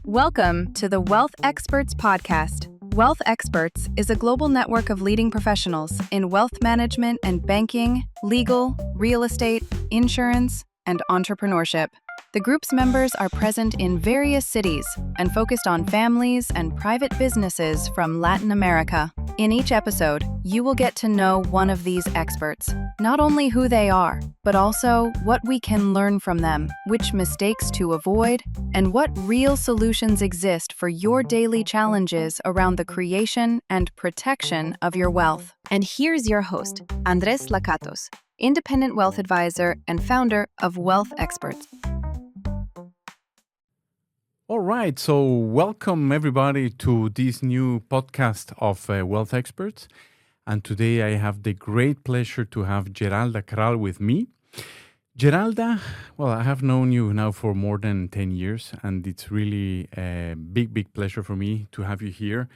Welcome to the Wealth Experts Podcast. Wealth Experts is a global network of leading professionals in wealth management and banking, legal, real estate, insurance, and entrepreneurship. The group's members are present in various cities and focused on families and private businesses from Latin America. In each episode, you will get to know one of these experts, not only who they are, but also what we can learn from them, which mistakes to avoid, and what real solutions exist for your daily challenges around the creation and protection of your wealth. And here's your host, Andrés Lacatos, independent wealth advisor and founder of Wealth Experts. All right, so welcome everybody to this new podcast of Wealth Experts. And today I have the great pleasure to have Geralda Kral with me. Geralda, well, I have known you now for more than 10 years, and it's really a big pleasure for me to have you here,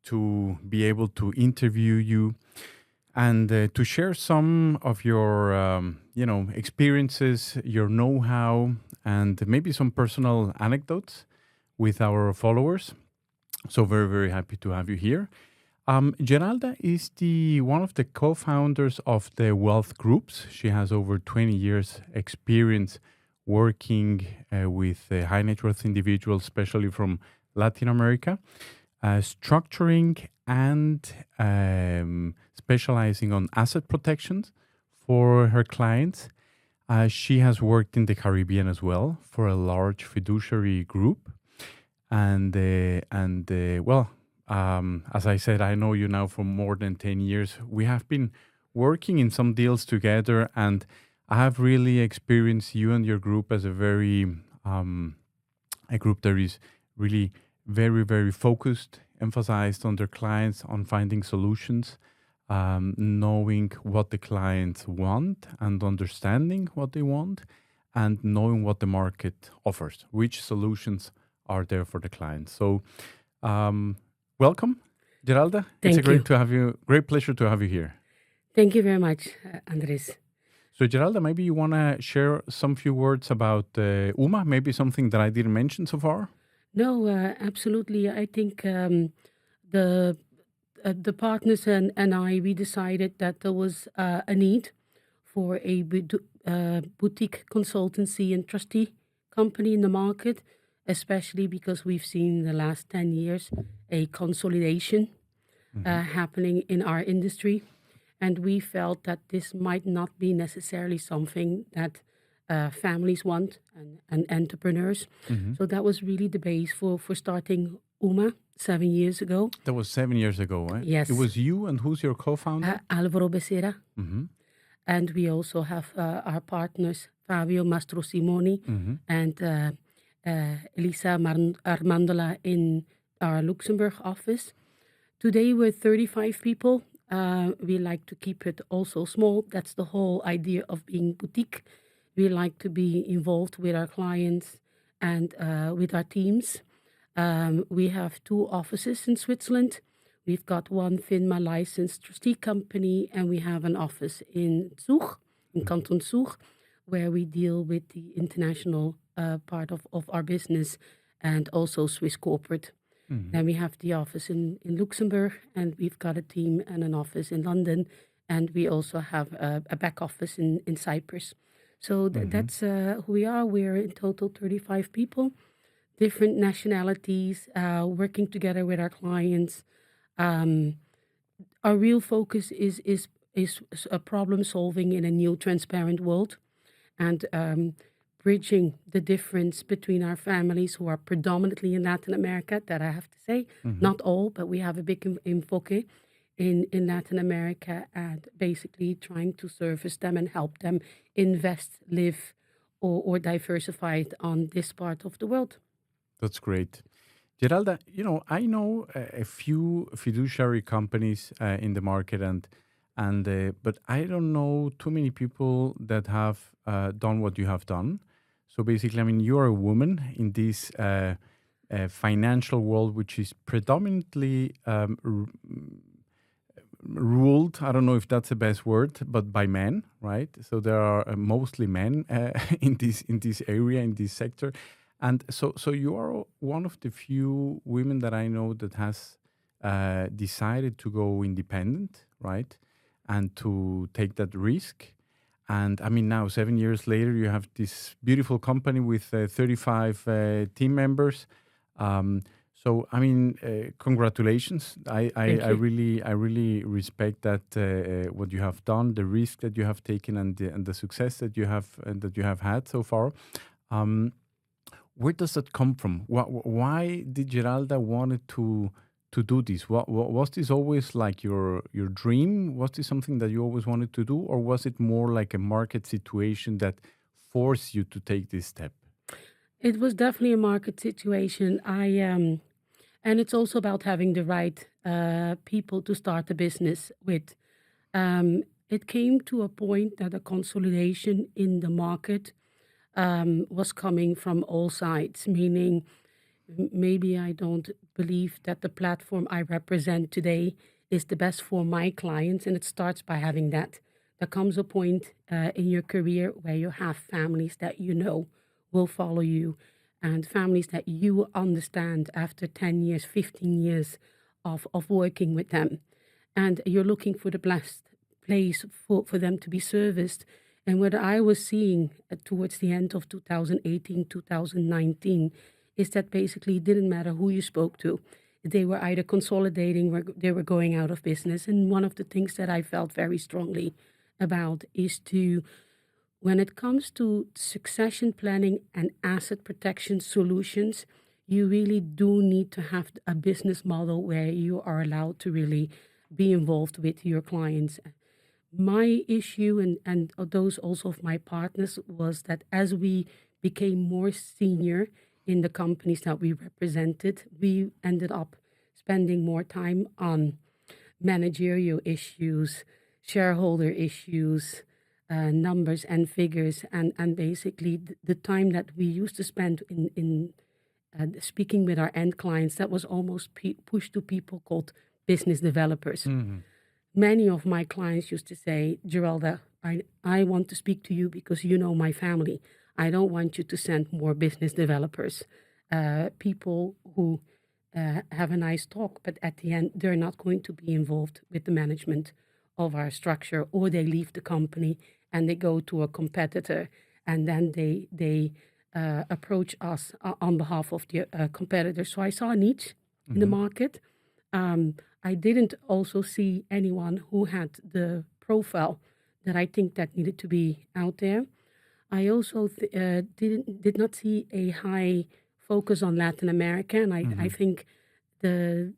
to be able to interview you and to share some of your, experiences, your know-how, and maybe some personal anecdotes with our followers. So very happy to have you here. Geralda is one of the co-founders of the Wealth Groups. She has over 20 years experience working with high net worth individuals, especially from Latin America, structuring and specializing on asset protections for her clients. She has worked in the Caribbean as well for a large fiduciary group. And as I said, I know you now for more than 10 years. We have been working in some deals together, and I have really experienced you and your group as a group that is really very focused, emphasized on their clients, on finding solutions, knowing what the clients want and understanding what they want, and knowing what the market offers, which solutions are there for the clients. So, welcome, Geralda. Thank you. Great pleasure to have you here. Thank you very much, Andres. So, Geralda, maybe you want to share some few words about UMA, maybe something that I didn't mention so far? No, absolutely. I think the partners and I, we decided that there was a need for a boutique consultancy and trustee company in the market, especially because we've seen in the last 10 years a consolidation happening in our industry. And we felt that this might not be necessarily something that families want and entrepreneurs. Mm-hmm. So that was really the base for starting UMA 7 years ago. That was 7 years ago, right? Yes. It was you, and who's your co-founder? Alvaro Becerra. Mm-hmm. And we also have our partners, Fabio Mastro Simoni and Elisa Armandola in our Luxembourg office. Today we're 35 people. We like to keep it also small. That's the whole idea of being boutique. We like to be involved with our clients and with our teams. We have 2 offices in Switzerland. We've got one FINMA licensed trustee company, and we have an office in Zug, in Canton Zug, where we deal with the international part of our business and also Swiss corporate. Mm-hmm. Then we have the office in Luxembourg, and we've got a team and an office in London, and we also have a back office in Cyprus. So that's who we are. We're in total 35 people, different nationalities, working together with our clients. Our real focus is a problem solving in a new transparent world, and bridging the difference between our families who are predominantly in Latin America, that I have to say, not all, but we have a big enfoque in Latin America, and basically trying to service them and help them invest, live, or diversify on this part of the world. That's great. Geralda, I know a few fiduciary companies in the market, but I don't know too many people that have done what you have done. So basically, you're a woman in this financial world, which is predominantly ruled, I don't know if that's the best word, but by men, right? So there are mostly men in this area, in this sector. And so you are one of the few women that I know that has decided to go independent, right? And to take that risk. And I mean, now 7 years later, you have this beautiful company with 35 team members. Um, so I mean, congratulations! Thank you. I really respect that what you have done, the risk that you have taken, and the success that you have had so far. Um, where does that come from? Why did Geralda wanted to do this? What was this always like your dream? Was this something that you always wanted to do, or was it more like a market situation that forced you to take this step? It was definitely a market situation. And it's also about having the right people to start a business with. It came to a point that a consolidation in the market was coming from all sides, meaning maybe I don't believe that the platform I represent today is the best for my clients, and it starts by having that. There comes a point in your career where you have families that you know will follow you, and families that you understand after 10 years, 15 years of working with them. And you're looking for the best place for them to be serviced. And what I was seeing towards the end of 2018, 2019, is that basically it didn't matter who you spoke to. They were either consolidating or they were going out of business. And one of the things that I felt very strongly about is to, when it comes to succession planning and asset protection solutions, you really do need to have a business model where you are allowed to really be involved with your clients. My issue and those also of my partners was that as we became more senior in the companies that we represented, we ended up spending more time on managerial issues, shareholder issues, numbers and figures, and basically the time that we used to spend in speaking with our end clients, that was almost pushed to people called business developers. Many of my clients used to say, Geralda, I want to speak to you because you know my family. I don't want you to send more business developers, people who have a nice talk, but at the end, they're not going to be involved with the management of our structure, or they leave the company and they go to a competitor, and then they approach us on behalf of the competitor. So I saw a niche in the market. I didn't also see anyone who had the profile that I think that needed to be out there. I also did not see a high focus on Latin America, and I think the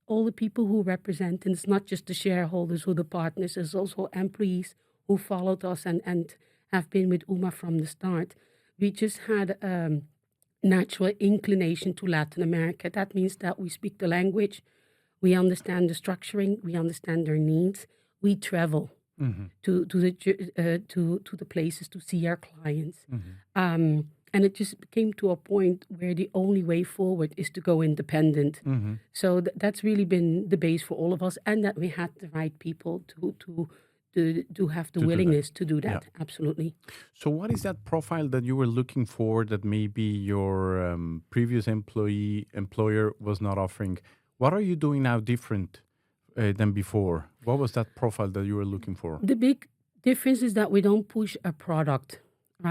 all the people who represent, and it's not just the shareholders or the partners, it's also employees who followed us and have been with UMA from the start. We just had natural inclination to Latin America. That means that we speak the language, we understand the structuring, we understand their needs, we travel to the places to see our clients. And it just came to a point where the only way forward is to go independent. So that's really been the base for all of us, and that we had the right people to have the To do that. willingness to do that. Yeah. Absolutely. So, what is that profile that you were looking for that maybe your previous employer was not offering? What are you doing now different than before? What was that profile that you were looking for? The big difference is that we don't push a product,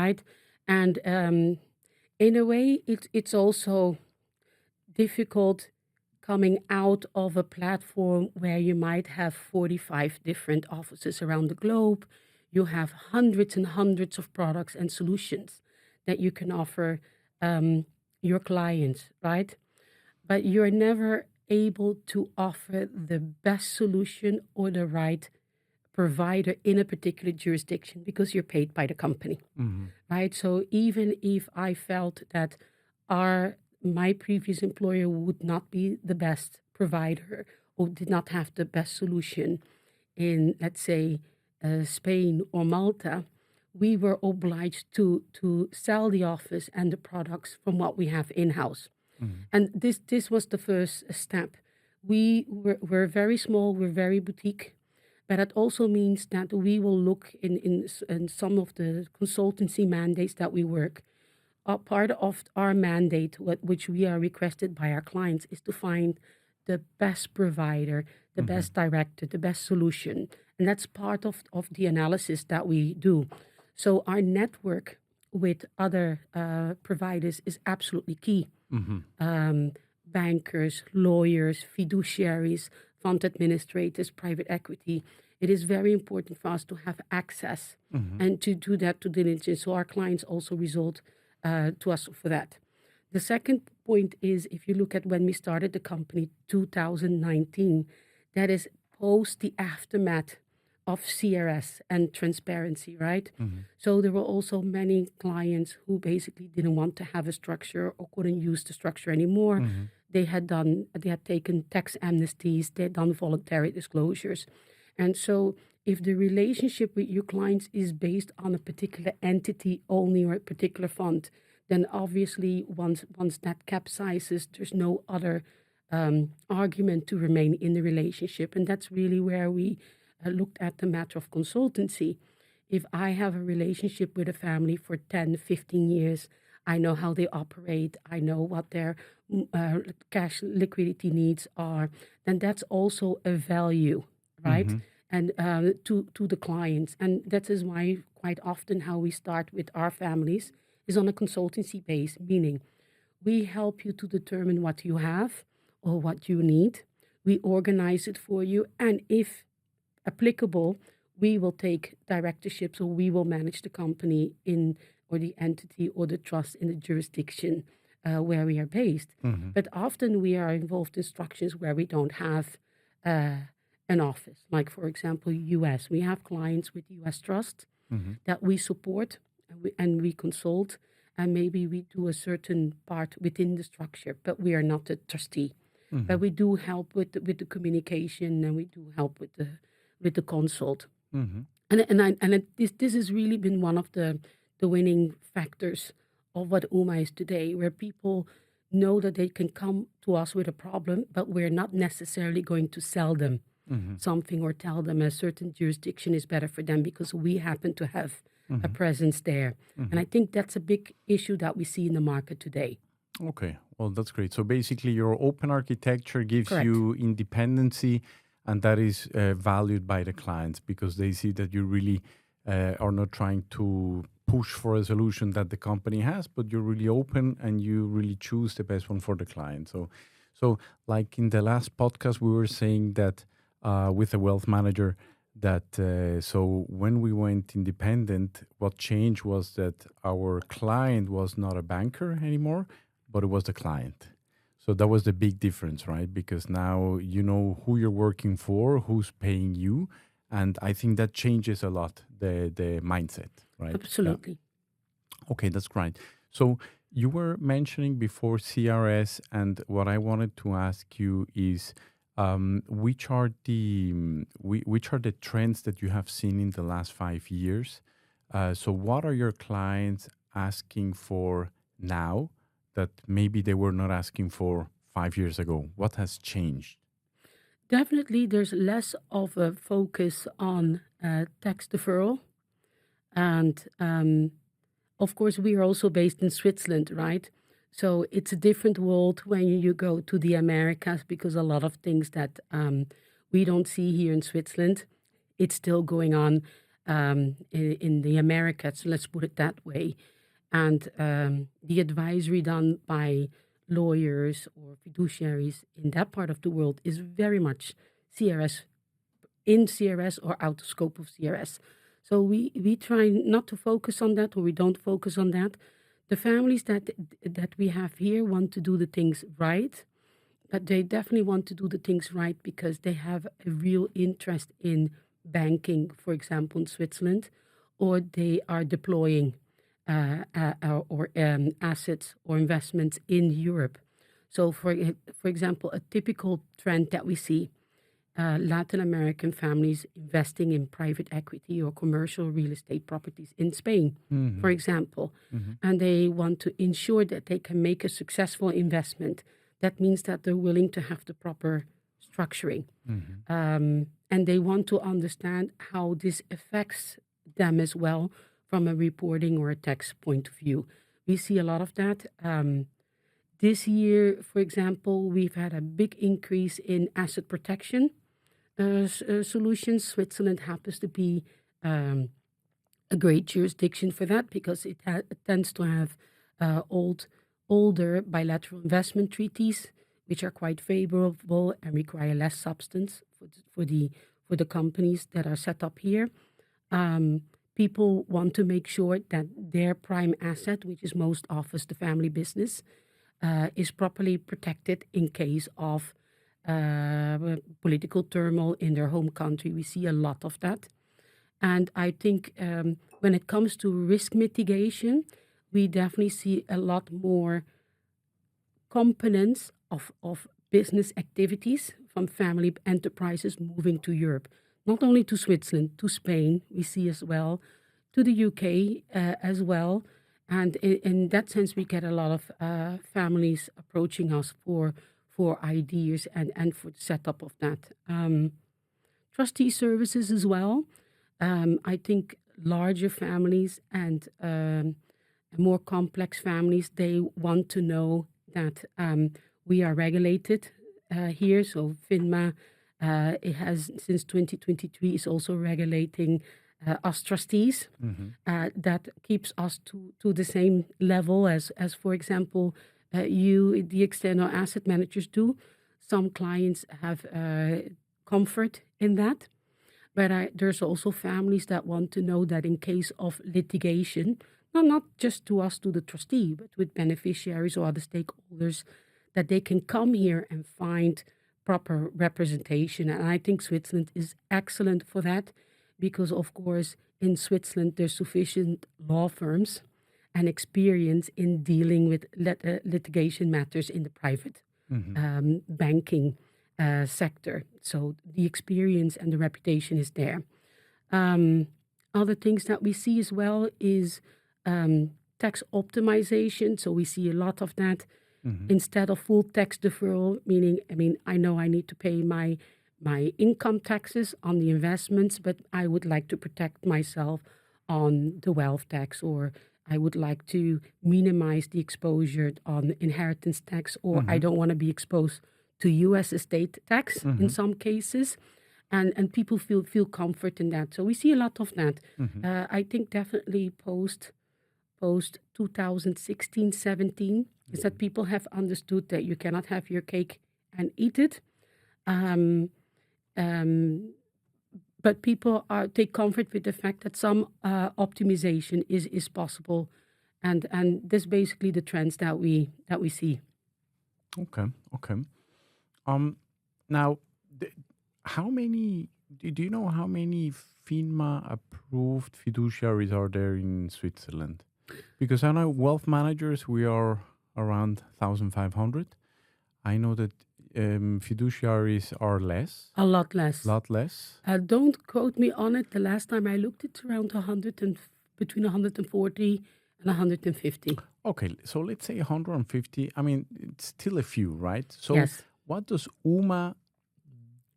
right? And in a way, it's also difficult coming out of a platform where you might have 45 different offices around the globe. You have hundreds and hundreds of products and solutions that you can offer your clients, right? But you're never able to offer the best solution or the right provider in a particular jurisdiction because you're paid by the company, right? So even if I felt that my previous employer would not be the best provider or did not have the best solution in, let's say, Spain or Malta, we were obliged to sell the office and the products from what we have in-house. And this was the first step. We're very small, we're very boutique, but it also means that we will look in some of the consultancy mandates that we work part of our mandate, which we are requested by our clients, is to find the best provider, the best director, the best solution. And that's part of the analysis that we do. So our network with other providers is absolutely key. Bankers, lawyers, fiduciaries, fund administrators, private equity. It is very important for us to have access and to do that due diligence. So our clients also resort to us for that. The second point is, if you look at when we started the company, 2019, that is post the aftermath of CRS and transparency, right? So there were also many clients who basically didn't want to have a structure or couldn't use the structure anymore. They had taken tax amnesties, they had done voluntary disclosures. And so if the relationship with your clients is based on a particular entity only or a particular fund, then obviously once that capsizes, there's no other argument to remain in the relationship. And that's really where we looked at the matter of consultancy. If I have a relationship with a family for 10, 15 years, I know how they operate, I know what their cash liquidity needs are, then that's also a value, right? And to the clients. And that is why quite often how we start with our families is on a consultancy base, meaning we help you to determine what you have or what you need. We organize it for you. And if applicable, we will take directorship, so we will manage the company or the entity or the trust in the jurisdiction where we are based. But often we are involved in structures where we don't have an office. Like, for example, US. We have clients with US Trust that we support and we consult, and maybe we do a certain part within the structure, but we are not a trustee. But we do help with the communication, and we do help with the consult. This has really been one of the winning factors of what UMA is today, where people know that they can come to us with a problem, but we're not necessarily going to sell them something or tell them a certain jurisdiction is better for them because we happen to have a presence there. And I think that's a big issue that we see in the market today. Okay, well, that's great. So basically, your open architecture gives Correct. you independency, and that is valued by the clients because they see that you really are not trying to push for a solution that the company has, but you're really open and you really choose the best one for the client. So like in the last podcast, we were saying that with a wealth manager, that so when we went independent, what changed was that our client was not a banker anymore, but it was the client. So that was the big difference, right? Because now you know who you're working for, who's paying you, and I think that changes a lot the mindset, right? Absolutely. Yeah. Okay, that's great. So you were mentioning before CRS, and what I wanted to ask you is which are the trends that you have seen in the last 5 years? So what are your clients asking for now that maybe they were not asking for 5 years ago? What has changed? Definitely, there's less of a focus on tax deferral. And of course, we are also based in Switzerland, right? So it's a different world when you go to the Americas because a lot of things that we don't see here in Switzerland, it's still going on in the Americas, let's put it that way. And the advisory done by lawyers or fiduciaries in that part of the world is very much CRS, in CRS or out of scope of CRS. So we try not to focus on that, or we don't focus on that. The families that we have here want to do the things right, but they definitely want to do the things right because they have a real interest in banking, for example, in Switzerland, or they are deploying assets or investments in Europe. So, for example, a typical trend that we see, Latin American families investing in private equity or commercial real estate properties in Spain, for example, and they want to ensure that they can make a successful investment. That means that they're willing to have the proper structuring. And they want to understand how this affects them as well from a reporting or a tax point of view. We see a lot of that. This year, for example, we've had a big increase in asset protection solutions. Switzerland happens to be um, a great jurisdiction for that because it tends to have older bilateral investment treaties, which are quite favorable and require less substance for the companies that are set up here. Um, People want to make sure that their prime asset, which is most often the family business, is properly protected in case of political turmoil in their home country. We see a lot of that. And I think when it comes to risk mitigation, we definitely see a lot more components of business activities from family enterprises moving to Europe, not only to Switzerland, to Spain, we see as well, to the UK as well. And in that sense, we get a lot of families approaching us for ideas and for the setup of that. Trustee services as well. I think larger families and more complex families, they want to know that we are regulated here. So FINMA, it has since 2023 is also regulating us trustees. That keeps us to the same level as for example, the external asset managers do. Some clients have comfort in that. But there's also families that want to know that in case of litigation, not just to us, to the trustee, but with beneficiaries or other stakeholders, that they can come here and find proper representation. And I think Switzerland is excellent for that because, of course, in Switzerland, there's sufficient law firms and experience in dealing with litigation matters in the private banking sector. So the experience and the reputation is there. Other things that we see as well is tax optimization. So we see a lot of that. Instead of full tax deferral, meaning, I know I need to pay my income taxes on the investments, but I would like to protect myself on the wealth tax, or I would like to minimize the exposure on inheritance tax, or I don't want to be exposed to U.S. estate tax in some cases, and people feel comfort in that. So we see a lot of that. I think definitely post 2016, 17 is that people have understood that you cannot have your cake and eat it. But people take comfort with the fact that some optimization is possible, and this basically the trends that we see. Okay. Now, how many? Do you know how many FINMA approved fiduciaries are there in Switzerland? Because I know wealth managers, we are around 1,500. I know that fiduciaries are less. A lot less. Lot less. Don't quote me on it. The last time I looked, it's around between 140 and 150. Okay, so let's say 150. I mean, it's still a few, right? So Yes. what does UMA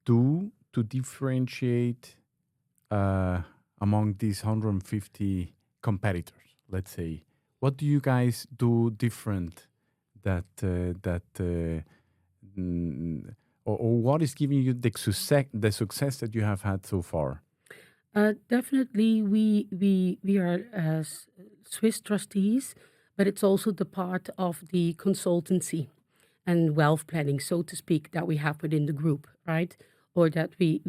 do to differentiate among these 150 competitors? Let's say, what do you guys do different or what is giving you the success that you have had so far? Definitely, we are Swiss trustees, but it's also the part of the consultancy and wealth planning, so to speak, that we have within the group, right? Or that we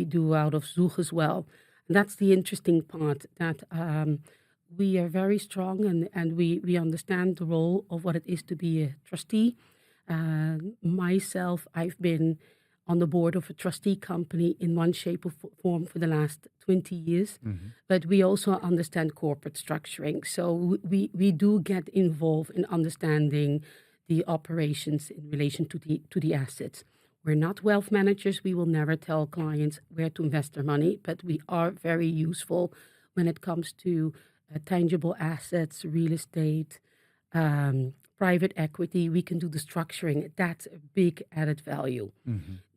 do out of Zug as well. And that's the interesting part, that we are very strong and we understand the role of what it is to be a trustee. Myself, I've been on the board of a trustee company in one shape or form for the last 20 years. But we also understand corporate structuring. So we do get involved in understanding the operations in relation to the assets. We're not wealth managers. We will never tell clients where to invest their money, but we are very useful when it comes to tangible assets, real estate, private equity. We can do the structuring. That's a big added value.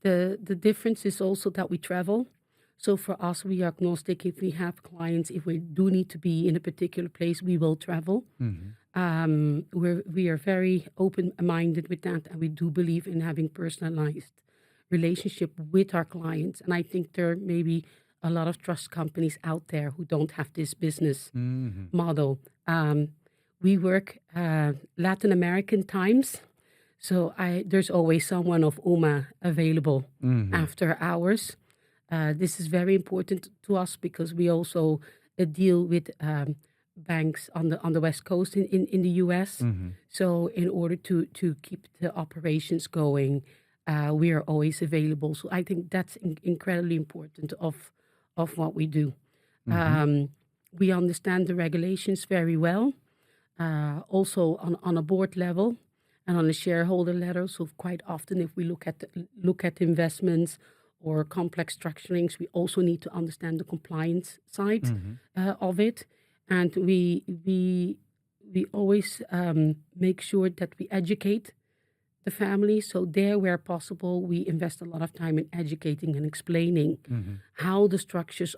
The difference is also that we travel. So for us, we are agnostic. If we have clients, if we do need to be in a particular place, we will travel. We are very open-minded with that, and we do believe in having personalized relationship with our clients. And I think there may be a lot of trust companies out there who don't have this business Hmm. model. We work Latin American times, so there's always someone of UMA available Hmm. after hours. This is very important to us because we also deal with banks on the West Coast in the US. Hmm. So in order to keep the operations going, we are always available. So I think that's incredibly important of what we do. Hmm. Um, we understand the regulations very well, also on a board level and on a shareholder level. So quite often, if we look at investments or complex structurings, we also need to understand the compliance side Hmm. of it, and we always make sure that we educate the family. So there, where possible, we invest a lot of time in educating and explaining Hmm. how the structures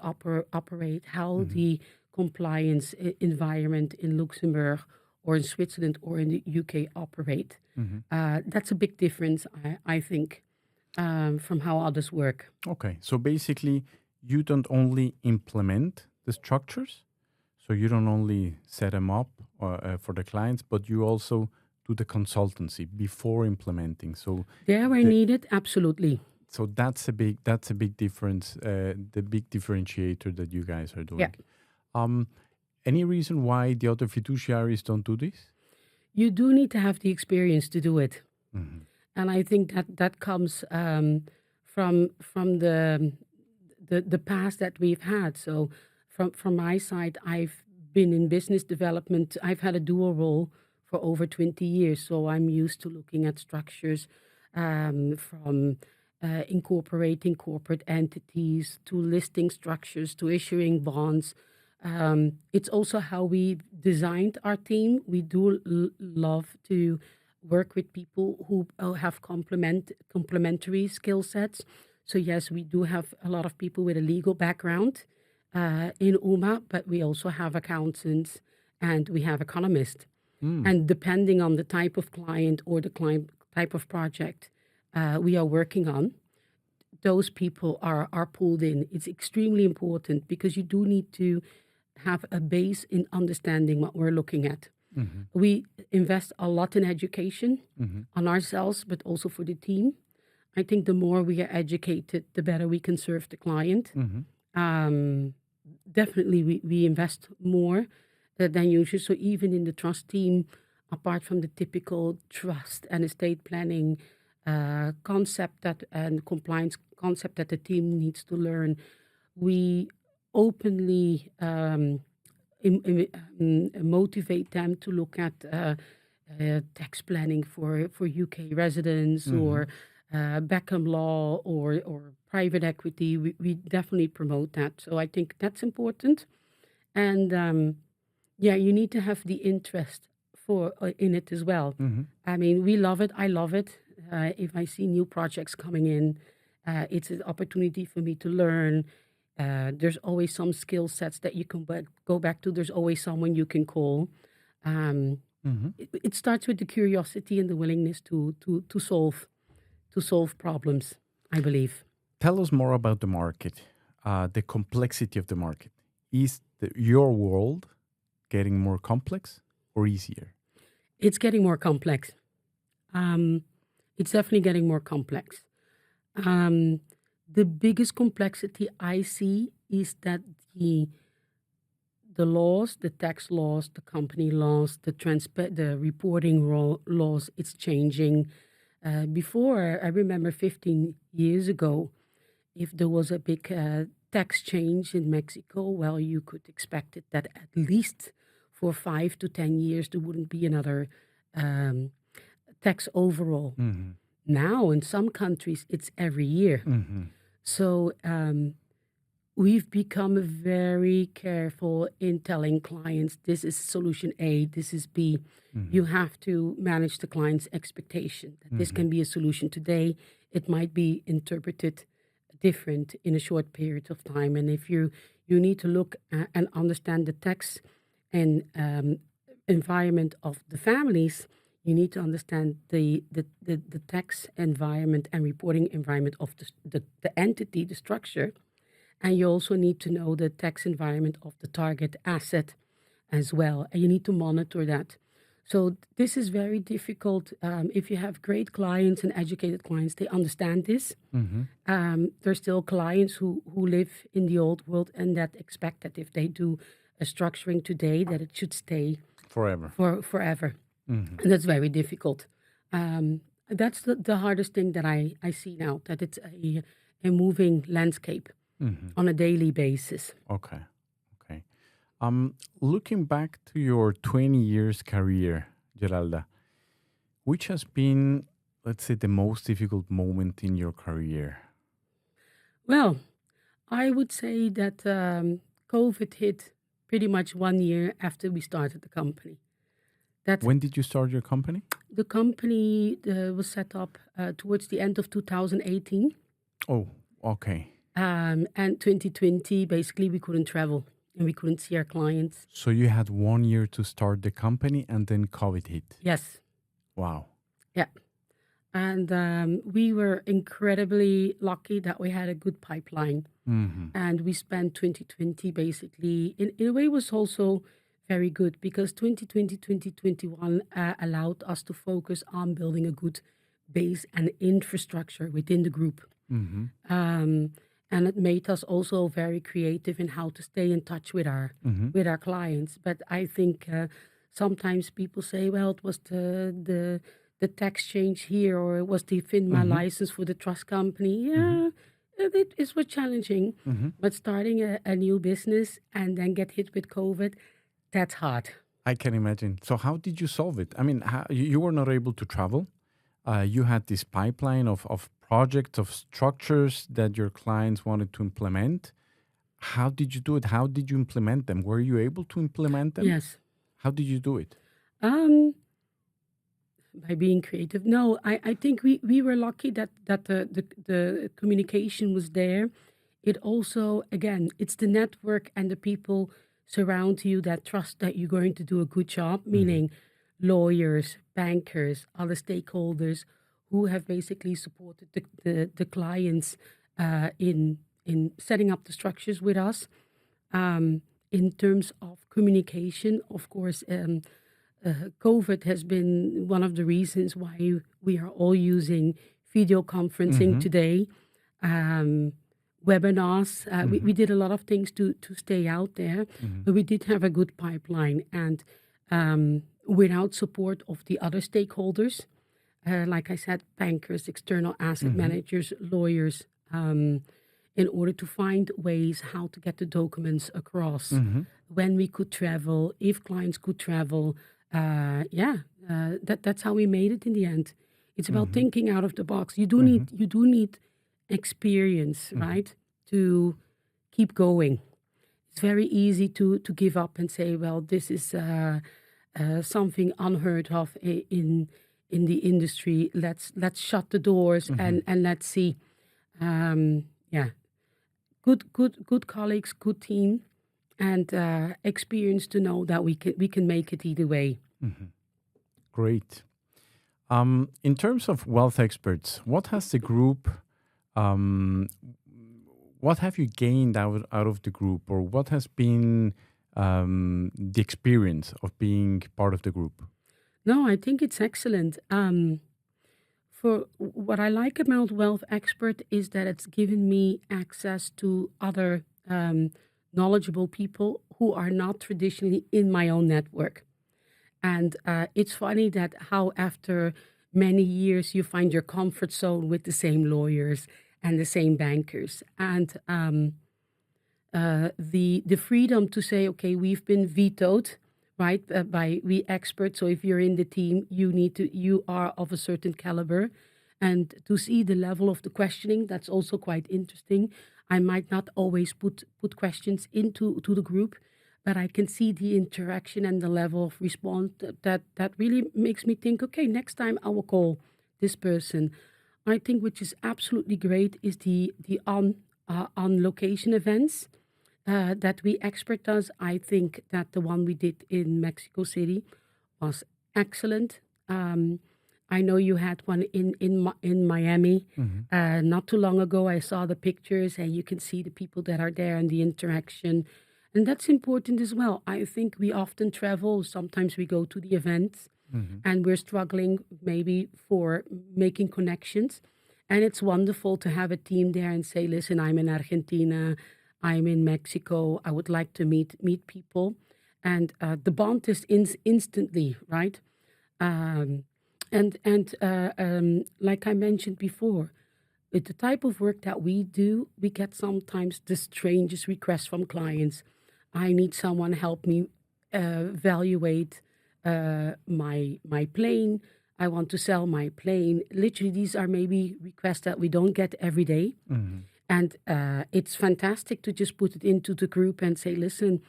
operate, how Hmm. the compliance environment in Luxembourg or in Switzerland or in the UK operate. Hmm. That's a big difference, I think, from how others work. Okay, so basically, you don't only implement the structures, so you don't only set them up for the clients, but you also do the consultancy before implementing. So There where the, needed, absolutely. so that's a big difference, the big differentiator that you guys are Yeah. doing. Um, any reason why the other fiduciaries don't do this? You do need to have the experience to do it. Hmm. And I think that comes from the past that we've had. So from my side, I've been in business development. I've had a dual role for over 20 years, so I'm used to looking at structures from incorporating corporate entities to listing structures to issuing bonds. It's also how we designed our team. We do love to work with people who have complementary skill sets. So yes, we do have a lot of people with a legal background in UMA, but we also have accountants and we have economists. Mm. And depending on the type of client or the client type of project we are working on, those people are pulled in. It's extremely important because you do need to have a base in understanding what we're looking at. Hmm. We invest a lot in education Hmm. on ourselves, but also for the team. I think the more we are educated, the better we can serve the client. Hmm. Um, Definitely, we invest more than usual. So even in the trust team, apart from the typical trust and estate planning concept that and compliance concept that the team needs to learn, we openly motivate them to look at tax planning for UK residents Hmm. or Beckham law or private equity. We definitely promote that. So I think that's important. And yeah, you need to have the interest for in it as well. Hmm. I mean, we love it. I love it. If I see new projects coming in, it's an opportunity for me to learn. There's always some skill sets that you can go back to. There's always someone you can call. Um, Hmm. it starts with the curiosity and the willingness to solve problems, I believe. Tell us more about the market, the complexity of the market. Is your world getting more complex or easier? It's getting more complex. Um, it's definitely getting more complex. Um, the biggest complexity I see is that the laws, the tax laws, the company laws, the reporting laws, it's changing. Before, I remember 15 years ago, if there was a big tax change in Mexico, well, you could expect it that at least for 5 to 10 years there wouldn't be another um, tax overall. Hmm. Now, in some countries, it's every year. Hmm. So we've become very careful in telling clients this is solution A, this is B. Hmm. You have to manage the client's expectation that this Hmm. can be a solution today. It might be interpreted different in a short period of time. And if you need to look and understand the text and environment of the families, you need to understand the tax environment and reporting environment of the entity, the structure. And you also need to know the tax environment of the target asset as well. And you need to monitor that. So this is very difficult. If you have great clients and educated clients, they understand this. There's still clients who live in the old world and that expect that if they do a structuring today, that it should stay Forever. forever. And that's very difficult. That's the hardest thing that I see now, that it's a moving landscape on a daily basis. Okay. Okay. Looking back to your 20 years career, Geralda, which has been, let's say, the most difficult moment in your career? Well, I would say that COVID hit pretty much 1 year after we started the company. That's When did you start your company? the company was set up towards the end of 2018. Oh, okay. And 2020, basically, we couldn't travel and we couldn't see our clients. So you had 1 year to start the company and then COVID hit. Yes, Wow. yeah. And we were incredibly lucky that we had a good pipeline. And we spent 2020 basically, in a way, was also very good because 2020, 2021 allowed us to focus on building a good base and infrastructure within the group. And it made us also very creative in how to stay in touch with our clients. But I think sometimes people say, well, it was the tax change here, or it was the FINMA license for the trust company. Yeah, it was challenging. But starting a new business and then get hit with COVID, that's hard. I can imagine. So how did you solve it? I mean, you were not able to travel. You had this pipeline of projects, of structures that your clients wanted to implement. How did you do it? How did you implement them? Were you able to implement them? Yes. How did you do it? By being creative. No, I think we were lucky that the communication was there. It also, again, it's the network and the people surround you that trust that you're going to do a good job, meaning lawyers, bankers, other stakeholders who have basically supported the clients in setting up the structures with us. In terms of communication, of course, COVID has been one of the reasons why we are all using video conferencing today. Webinars. We did a lot of things to stay out there, but we did have a good pipeline. And without support of the other stakeholders, like I said, bankers, external asset managers, lawyers, in order to find ways how to get the documents across, when we could travel, if clients could travel. That's how we made it in the end. It's about thinking out of the box. You do need experience, right, to keep going. It's very easy to give up and say, well, this is something unheard of in the industry. Let's shut the doors and let's see. Good colleagues, good team, and experience to know that we can make it either way. Great. In terms of wealth experts, what has the group? What have you gained out of the group, or what has been the experience of being part of the group? No, I think it's excellent. For what I like about Wealth Expert is that it's given me access to other knowledgeable people who are not traditionally in my own network. And it's funny that how after many years you find your comfort zone with the same lawyers and the same bankers. And the freedom to say, okay, we've been vetoed, right, by we experts. So if you're in the team, you are of a certain caliber. And to see the level of the questioning, that's also quite interesting. I might not always put questions into the group, but I can see the interaction and the level of response that really makes me think, okay, next time I will call this person. I think which is absolutely great is the on location events that we expert does. I think that the one we did in Mexico City was excellent. I know you had one in Miami not too long ago. I saw the pictures, and you can see the people that are there and the interaction, and that's important as well. I think we often travel. Sometimes we go to the events, and we're struggling maybe for making connections. And it's wonderful to have a team there and say, "Listen, I'm in Argentina, I'm in Mexico. I would like to meet people," and the bond is instantly right. Um, and like I mentioned before, with the type of work that we do, we get sometimes the strangest requests from clients. I need someone help me evaluate my plane. I want to sell my plane. Literally, these are maybe requests that we don't get every day. And it's fantastic to just put it into the group and say, "Listen,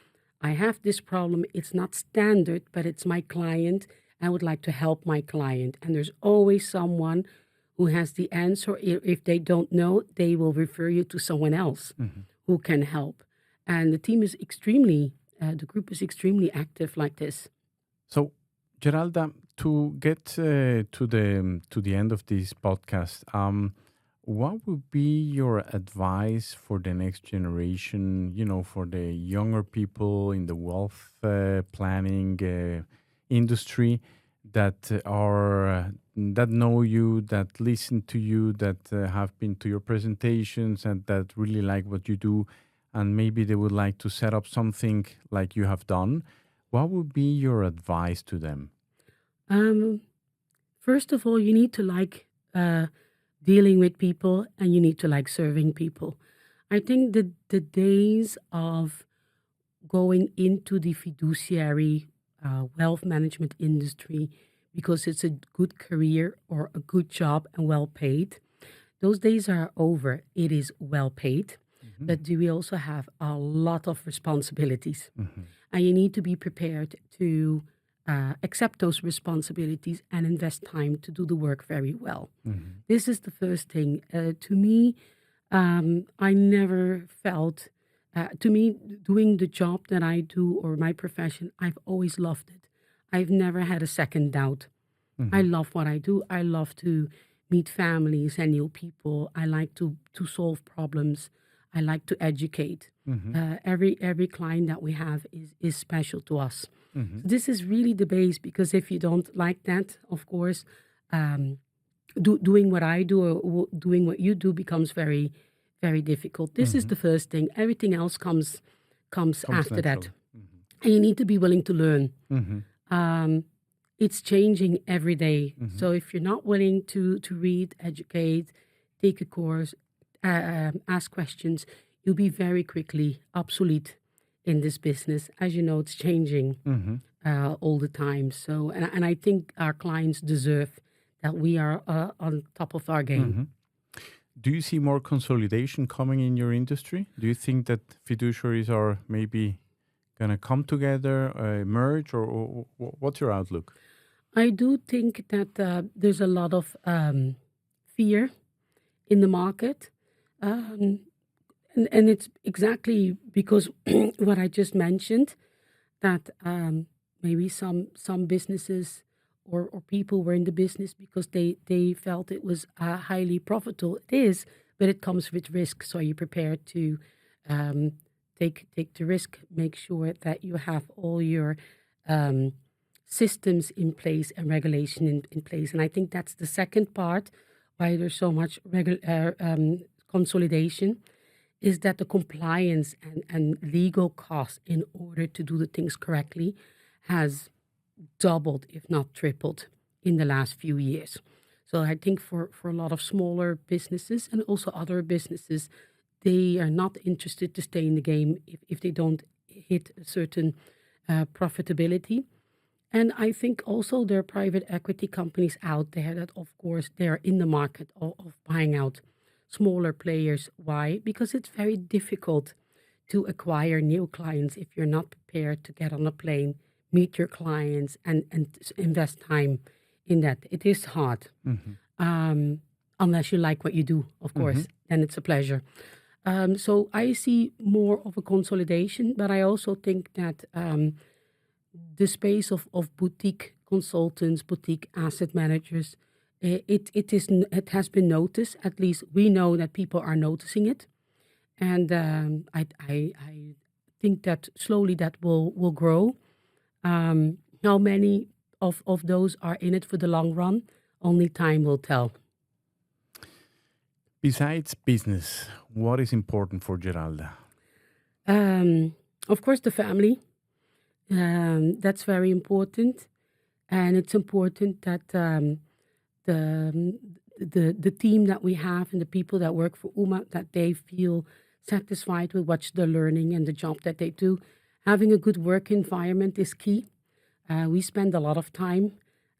I have this problem. It's not standard, but it's my client. I would like to help my client." And there's always someone who has the answer. If they don't know, they will refer you to someone else who can help. And the team is the group is extremely active like this. So, Geralda, to get to the end of this podcast, what would be your advice for the next generation? For the younger people in the wealth planning industry that that know you, that listen to you, that have been to your presentations, and that really like what you do, and maybe they would like to set up something like you have done. What would be your advice to them? Um, First of all, you need to like dealing with people, and you need to like serving people. I think that the days of going into the fiduciary wealth management industry because it's a good career or a good job and well paid, those days are over. It is well paid, but we also have a lot of responsibilities. And you need to be prepared to accept those responsibilities and invest time to do the work very well. This is the first thing. To me, I never felt, to me, doing the job that I do or my profession, I've always loved it. I've never had a second doubt. I love what I do. I love to meet families and new people. I like to solve problems. I like to educate. Every client that we have is special to us. So this is really the base, because if you don't like that, of course, doing what I do or doing what you do becomes very, very difficult. This is the first thing. Everything else comes after that, and you need to be willing to learn. It's changing every day. So if you're not willing to read, educate, take a course, ask questions, you'll be very quickly obsolete in this business. As you know, it's changing all the time. So, and I think our clients deserve that we are on top of our game. Do you see more consolidation coming in your industry? Do you think that fiduciaries are maybe going to come together, merge, or what's your outlook? I do think that there's a lot of fear in the market. And it's exactly because what I just mentioned, that maybe some businesses or people were in the business because they felt it was highly profitable. It is, but it comes with risk. So you're prepared to take the risk, make sure that you have all your systems in place and regulation in place. And I think that's the second part why there's so much consolidation, is that the compliance and legal costs in order to do the things correctly has doubled, if not tripled, in the last few years. So I think for a lot of smaller businesses and also other businesses, they are not interested to stay in the game if they don't hit a certain profitability. And I think also there are private equity companies out there that, of course, they're in the market of buying out smaller players. Why? Because it's very difficult to acquire new clients if you're not prepared to get on a plane, meet your clients, and invest time in that. It is hard. Unless you like what you do, of course, then it's a pleasure. So I see more of a consolidation, but I also think that the space of boutique consultants, boutique asset managers. It has been noticed. At least we know that people are noticing it, and I think that slowly that will grow. How many of those are in it for the long run? Only time will tell. Besides business, what is important for Geralda? Of course, the family. That's very important, and it's important that the the team that we have and the people that work for UMA that they feel satisfied with what they're learning and the job that they do. Having a good work environment is key. We spend a lot of time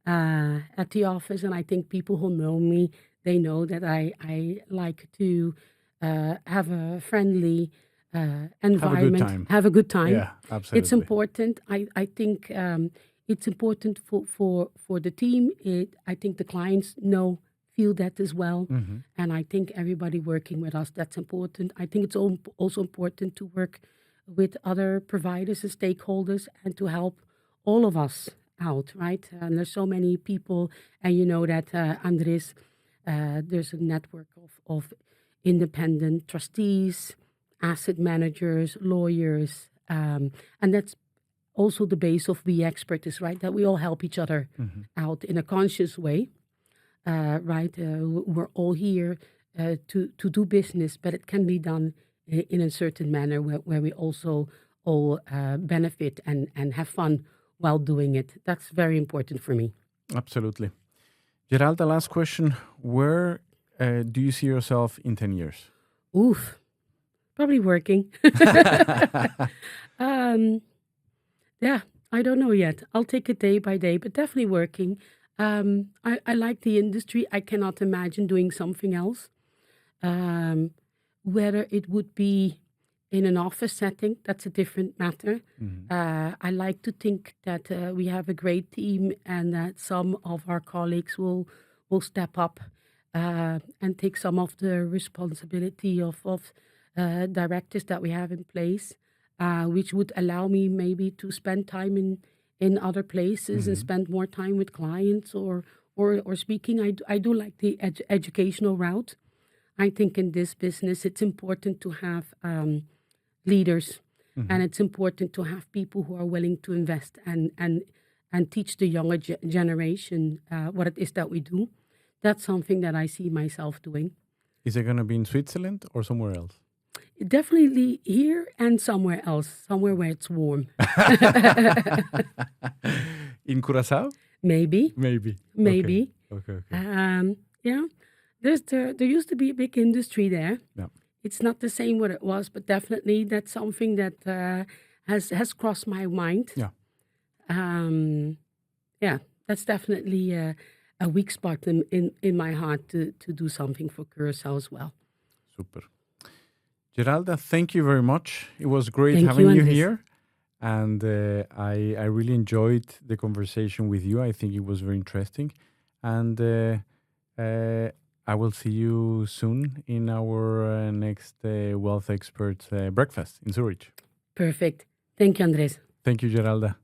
at the office, and I think people who know me, they know that I like to have a friendly Have a good environment, time. have a good time. Yeah, It's absolutely. important. I think it's important for the team. I think the clients feel that as well, and I think everybody working with us, that's important. I think it's also important to work with other providers and stakeholders and to help all of us out, right? And there's so many people, and you know that, Andres, there's a network of independent trustees, asset managers, lawyers, and that's also the base of We Expert is, right? That we all help each other out in a conscious way, right? We're all here to do business, but it can be done in a certain manner where we also all benefit and have fun while doing it. That's very important for me. Absolutely. Geralda, last question. Where do you see yourself in 10 years? Oof, probably working. um, yeah, I don't know yet. I'll take it day by day, but definitely working. I like the industry. I cannot imagine doing something else. Um, Whether it would be in an office setting, that's a different matter. I like to think that we have a great team and that some of our colleagues will step up and take some of the responsibility of directors that we have in place, which would allow me maybe to spend time in other places and spend more time with clients or speaking. I do like the educational route. I think in this business, it's important to have leaders, and it's important to have people who are willing to invest and teach the younger generation what it is that we do. That's something that I see myself doing. Is it going to be in Switzerland or somewhere else? Definitely here and somewhere else, somewhere where it's warm. In Curacao? Maybe, Maybe. maybe. Okay. Yeah, there used to be a big industry there. Yeah. It's not the same what it was, but definitely that's something that has crossed my mind. Yeah. Yeah, that's definitely a weak spot in my heart to do something for Curacao as well. Super. Geralda, thank you very much. It was great Thank having you, you Andres. here. And I really enjoyed the conversation with you. I think it was very interesting. And I will see you soon in our next Wealth Experts breakfast in Zurich. Perfect. Thank you, Andres. Thank you, Geralda.